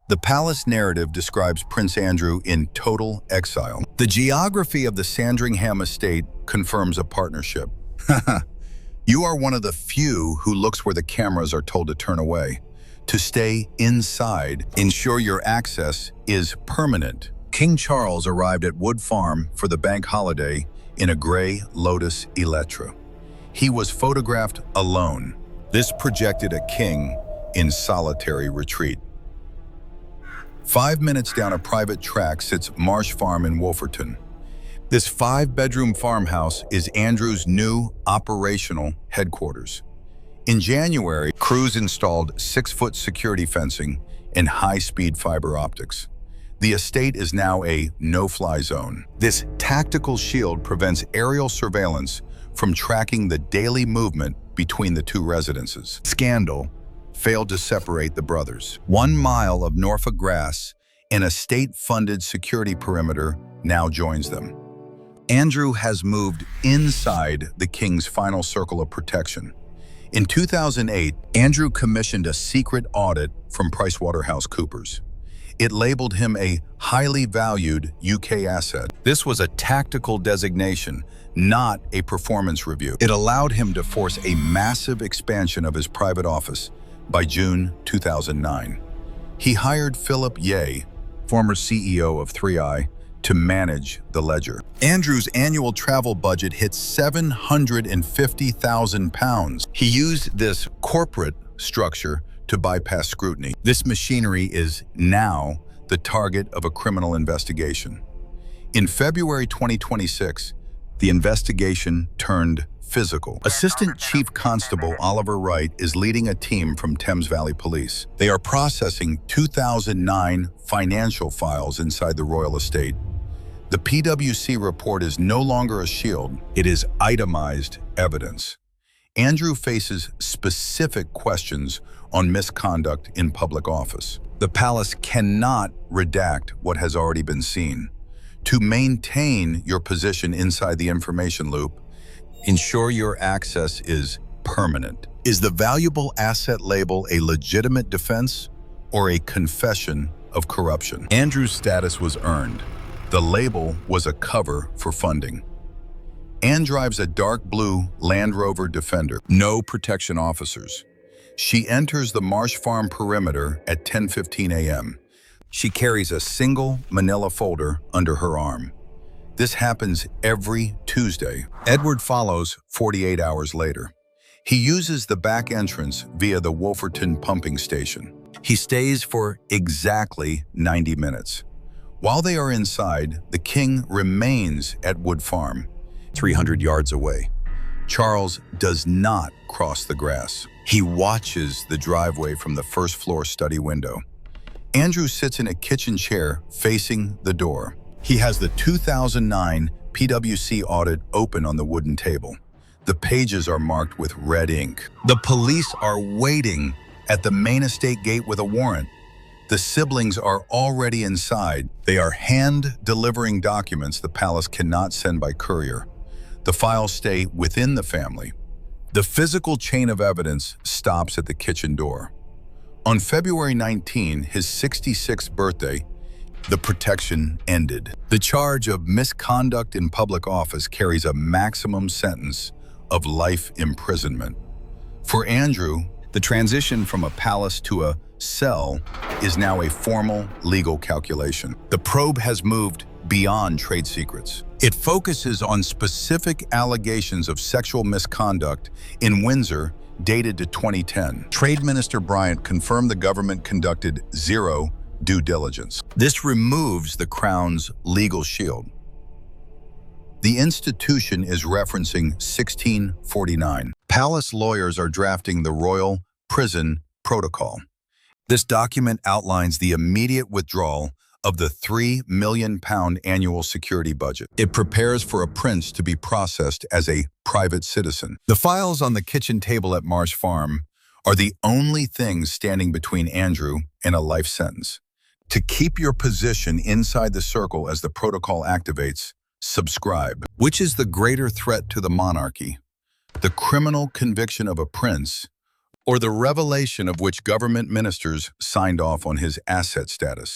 The palace narrative describes Prince Andrew in total exile. The geography of the Sandringham estate confirms a partnership. You are one of the few who looks where the cameras are told to turn away. To stay inside, ensure your access is permanent. King Charles arrived at Wood Farm for the bank holiday in a gray Lotus Electra. He was photographed alone. This projected a king in solitary retreat. 5 minutes down a private track sits Marsh Farm in Wolferton. This 5-bedroom farmhouse is Andrew's new operational headquarters. In January, crews installed 6-foot security fencing and high-speed fiber optics. The estate is now a no-fly zone. This tactical shield prevents aerial surveillance from tracking the daily movement between the two residences. Scandal failed to separate the brothers. 1 mile of Norfolk grass and a state-funded security perimeter now joins them. Andrew has moved inside the king's final circle of protection. In 2008, Andrew commissioned a secret audit from PricewaterhouseCoopers. It labeled him a highly valued UK asset. This was a tactical designation, not a performance review. It allowed him to force a massive expansion of his private office by June 2009. He hired Philip Yeh, former CEO of 3i, to manage the ledger. Andrew's annual travel budget hit £750,000. He used this corporate structure to bypass scrutiny. This machinery is now the target of a criminal investigation. In February 2026, the investigation turned physical. Assistant Chief Constable Oliver Wright is leading a team from Thames Valley Police. They are processing 2009 financial files inside the royal estate. The PwC report is no longer a shield, it is itemized evidence. Andrew faces specific questions on misconduct in public office. The palace cannot redact what has already been seen. To maintain your position inside the information loop, ensure your access is permanent. Is the valuable asset label a legitimate defense or a confession of corruption? Andrew's status was earned. The label was a cover for funding. Anne drives a dark blue Land Rover Defender. No protection officers. She enters the Marsh Farm perimeter at 10:15 a.m. She carries a single manila folder under her arm. This happens every Tuesday. Edward follows 48 hours later. He uses the back entrance via the Wolferton pumping station. He stays for exactly 90 minutes. While they are inside, the king remains at Wood Farm, 300 yards away. Charles does not cross the grass. He watches the driveway from the first-floor study window. Andrew sits in a kitchen chair facing the door. He has the 2009 PwC audit open on the wooden table. The pages are marked with red ink. The police are waiting at the main estate gate with a warrant. The siblings are already inside. They are hand-delivering documents the palace cannot send by courier. The files stay within the family. The physical chain of evidence stops at the kitchen door. On February 19, his 66th birthday, the protection ended. The charge of misconduct in public office carries a maximum sentence of life imprisonment. For Andrew, the transition from a palace to a cell is now a formal legal calculation. The probe has moved beyond trade secrets. It focuses on specific allegations of sexual misconduct in Windsor dated to 2010. Trade Minister Bryant confirmed the government conducted zero due diligence. This removes the Crown's legal shield. The institution is referencing 1649. Palace lawyers are drafting the Royal Prison Protocol. This document outlines the immediate withdrawal of the £3 million annual security budget. It prepares for a prince to be processed as a private citizen. The files on the kitchen table at Marsh Farm are the only things standing between Andrew and a life sentence. To keep your position inside the circle as the protocol activates, subscribe. Which is the greater threat to the monarchy? The criminal conviction of a prince or the revelation of which government ministers signed off on his asset status.